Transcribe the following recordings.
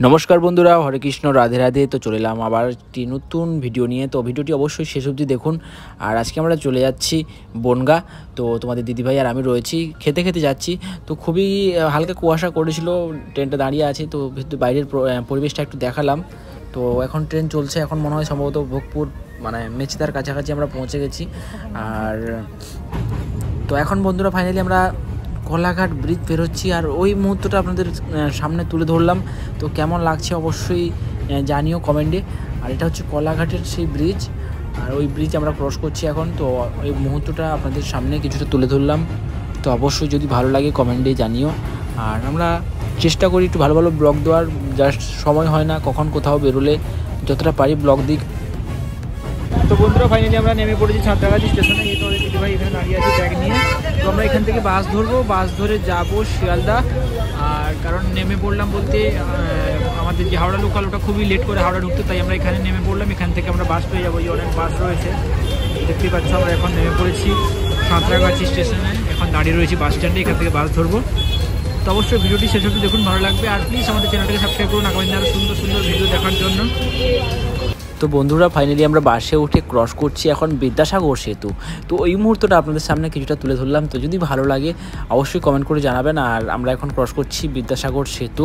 নমস্কার বন্ধুরা, হরে কৃষ্ণ, রাধে রাধে। তো চলে এলাম আবার একটি নতুন ভিডিও নিয়ে। তো ভিডিওটি অবশ্যই শেষ অবধি দেখুন। আর আজকে আমরা চলে যাচ্ছি বনগাঁ। তো তোমাদের দিদিভাই আর আমি রয়েছি, খেতে খেতে যাচ্ছি। তো খুবই হালকা কুয়াশা করেছিল, ট্রেনটা দাঁড়িয়ে আছে। তো বাইরের পরিবেশটা একটু দেখালাম। তো এখন ট্রেন চলছে, এখন মনে হয় সম্ভবত ভোগপুর মানে মেচেদার কাছাকাছি আমরা পৌঁছে গেছি। আর তো এখন বন্ধুরা ফাইনালি আমরা কোলাঘাট ব্রিজ পেরোচ্ছি। আর ওই মুহূর্তটা আপনাদের সামনে তুলে ধরলাম। তো কেমন লাগছে অবশ্যই জানিও কমেন্টে। আর এটা হচ্ছে কোলাঘাটের সেই ব্রিজ, আর ওই ব্রিজ আমরা ক্রস করছি এখন। তো ওই মুহূর্তটা আপনাদের সামনে কিছুটা তুলে ধরলাম। তো অবশ্যই যদি ভালো লাগে কমেন্টে জানিও। আর আমরা চেষ্টা করি একটু ভালো ভালো ব্লগ দেওয়ার, জাস্ট সময় হয় না, কখন কোথাও বেরোলে যতটা পারি ব্লগ দিক। তো বন্ধুরা ফাইনালি আমরা নেমে পড়েছি সাঁতরাগাছি স্টেশনে। এই তোমাদের দিদিভাই এখানে দাঁড়িয়ে আছে ব্যাগ নিয়ে। তো আমরা এখান থেকে বাস ধরবো, বাস ধরে যাব শিয়ালদা। আর কারণ নেমে পড়লাম বলতে আমাদের যে হাওড়া লোকাল ওটা খুবই লেট করে হাওড়া ঢুকতে, তাই আমরা এখানে নেমে পড়লাম। এখান থেকে আমরা বাস পেয়ে যাবো, অনেক বাস রয়েছে দেখতেই পাচ্ছ। আমরা এখন নেমে পড়েছি সাঁতরাগাছি স্টেশনে, এখন দাঁড়িয়ে রয়েছি বাস স্ট্যান্ডে, এখান থেকে বাস ধরবো। তো অবশ্যই ভিডিওটি শেষ অবধি দেখুন, ভালো লাগবে। আর প্লিজ আমাদের চ্যানেলটাকে সাবস্ক্রাইব করুন আগামী দিনে আরও সুন্দর সুন্দর ভিডিও দেখার জন্য। তো বন্ধুরা ফাইনালি আমরা বাসে উঠে ক্রস করছি এখন বিদ্যাসাগর সেতু। তো ওই মুহূর্তটা আপনাদের সামনে কিছুটা তুলে ধরলাম। তো যদি ভালো লাগে অবশ্যই কমেন্ট করে জানাবেন। আর আমরা এখন ক্রস করছি বিদ্যাসাগর সেতু।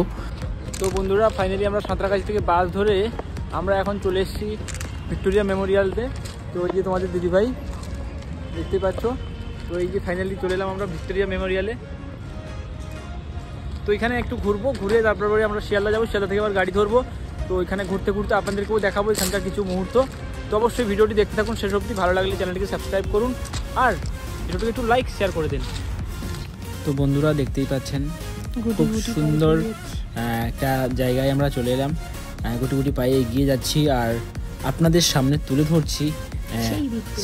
তো বন্ধুরা ফাইনালি আমরা সাঁতরাগাছি থেকে বাস ধরে আমরা এখন চলে এসেছি ভিক্টোরিয়া মেমোরিয়ালতে। তো ওই যে তোমাদের দিদিভাই দেখতে পাচ্ছ। তো এই যে ফাইনালি চলে এলাম আমরা ভিক্টোরিয়া মেমোরিয়ালে। তো এখানে একটু ঘুরবো, ঘুরে তারপরে আমরা শিয়ালদা যাবো, শিয়ালদা থেকে আবার গাড়ি ধরবো। তো এখানে ঘুরতে ঘুরতে আপনাদেরকেও দেখাবো এখানকার কিছু মুহূর্ত। তো অবশ্যই ভিডিওটি দেখতে থাকুন শেষ অবধি, ভালো লাগলে চ্যানেলটিকে সাবস্ক্রাইব করুন আর ভিডিওটিকে একটু লাইক শেয়ার করে দিন। তো বন্ধুরা দেখতেই পাচ্ছেন খুব সুন্দর একটা জায়গায় আমরা চলে এলাম, গুটি গুটি পায়ে এগিয়ে যাচ্ছি আর আপনাদের সামনে তুলে ধরছি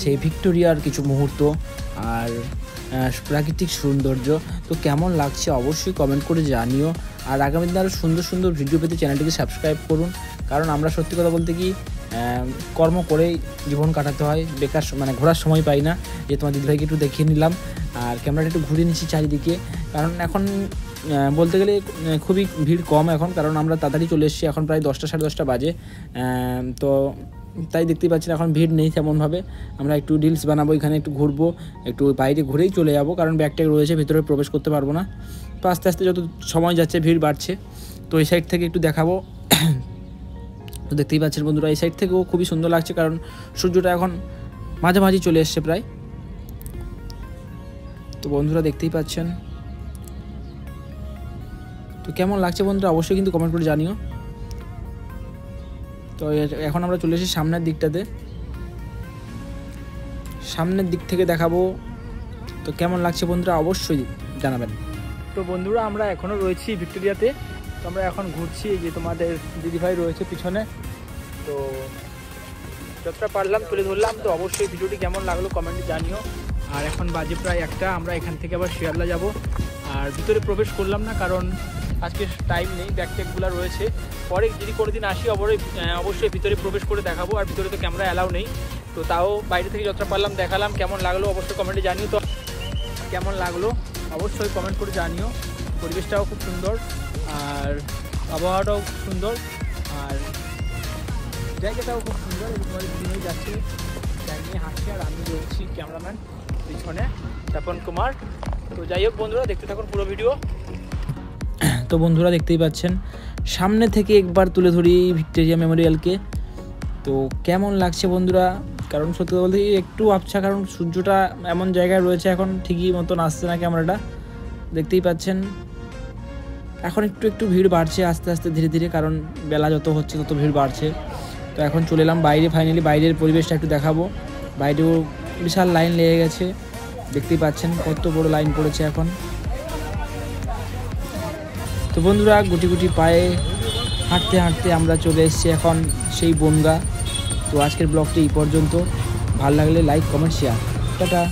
সেই ভিক্টোরিয়ার কিছু মুহূর্ত আর প্রাকৃতিক সৌন্দর্য। তো কেমন লাগছে অবশ্যই কমেন্ট করে জানিও। আর আগামী দিনে আরও সুন্দর সুন্দর ভিডিও পেতে চ্যানেলটিকে সাবস্ক্রাইব করুন। কারণ আমরা সত্যি কথা বলতে কি কর্ম করেই জীবন কাটাতে হয়, বেকার মানে ঘোরার সময় পাই না। যে তোমার দিদিভাইকে একটু দেখিয়ে নিলাম আর ক্যামেরাটা একটু ঘুরিয়ে নিচ্ছি চারিদিকে। কারণ এখন বলতে গেলে খুবই ভিড় কম এখন, কারণ আমরা তাড়াতাড়ি চলে এসেছি, এখন প্রায় 10টা সাড়ে 10টা বাজে। তো তাই দেখতেই পাচ্ছেন এখন ভিড় নেই তেমনভাবে। আমরা একটু রিলস বানাবো, এখানে একটু ঘুরবো, একটু বাইরে ঘুরেই চলে যাবো, কারণ ব্যাগট্যাগ রয়েছে, ভিতরে প্রবেশ করতে পারবো না। তো আস্তে আস্তে যত সময় যাচ্ছে ভিড় বাড়ছে। তো এই সাইড থেকে একটু দেখাবো। তো দেখতেই পাচ্ছেন বন্ধুরা এই সাইড থেকেও খুবই সুন্দর লাগছে, কারণ সূর্যটা এখন মাঝামাঝি চলে এসছে প্রায়। তো বন্ধুরা দেখতেই পাচ্ছেন। তো কেমন লাগছে বন্ধুরা অবশ্যই কিন্তু কমেন্ট করে জানিও। তো এখন আমরা চলে এসেছি সামনের দিকটাতে, সামনের দিক থেকে দেখাবো। তো কেমন লাগছে বন্ধুরা অবশ্যই জানাবেন। তো বন্ধুরা আমরা এখনও রয়েছি ভিক্টোরিয়াতে। তো আমরা এখন ঘুরছি, এই যে তোমাদের দিদিভাই রয়েছে পিছনে। তো যতটা পারলাম তুলে ধরলাম। তো অবশ্যই ভিডিওটি কেমন লাগলো কমেন্টে জানিও। আর এখন বাজে প্রায় 1টা, আমরা এখান থেকে আবার শিয়ালদা যাব। আর ভিতরে প্রবেশ করলাম না, কারণ আজকে টাইম নেই, ব্যাগট্যাগুলো রয়েছে। পরে যদি কোনো দিন আসি অবশ্যই ভিতরে প্রবেশ করে দেখাবো। আর ভিতরে তো ক্যামেরা অ্যালাউ নেই, তো তাও বাইরে থেকে যতটা পারলাম দেখালাম। কেমন লাগলো অবশ্যই কমেন্টে জানিও। তো কেমন লাগলো অবশ্যই কমেন্ট করে জানিও। পরিবেশটাও খুব সুন্দর আর আবহাওয়াটাও খুব সুন্দর আর জায়গাটাও খুব সুন্দর। তোমাদের দিদিভাই যাচ্ছে, ব্যাগ নিয়ে হাঁটছে আর আমি রয়েছি ক্যামেরাম্যান পিছনে তপন কুমার। তো যাই হোক বন্ধুরা দেখতে থাকুন পুরো ভিডিও। তো বন্ধুরা দেখতেই পাচ্ছেন সামনে থেকে একবার তুলে ধরি ভিক্টোরিয়া মেমোরিয়ালকে। তো কেমন লাগছে বন্ধুরা, কারণ সত্যি বলতে একটু আবছা, কারণ সূর্যটা এমন জায়গায় রয়েছে এখন ঠিকই মতন আসছে না ক্যামেরাটা, দেখতেই পাচ্ছেন। এখন একটু একটু ভিড় বাড়ছে আস্তে আস্তে ধীরে ধীরে, কারণ বেলা যত হচ্ছে তত ভিড় বাড়ছে। তো এখন চলে এলাম বাইরে, ফাইনালি বাইরের পরিবেশটা একটু দেখাবো। বাইরেও বিশাল লাইন লেগে গেছে, দেখতেই পাচ্ছেন কত বড় লাইন পড়েছে এখন। তো বন্ধুরা গুটি গুটি পায়ে হাঁটতে হাঁটতে আমরা চলে এসেছি এখন সেই বনগাঁ। তো আজকের ব্লগটি এই পর্যন্ত, ভালো লাগলে লাইক কমেন্ট শেয়ার, টাটা।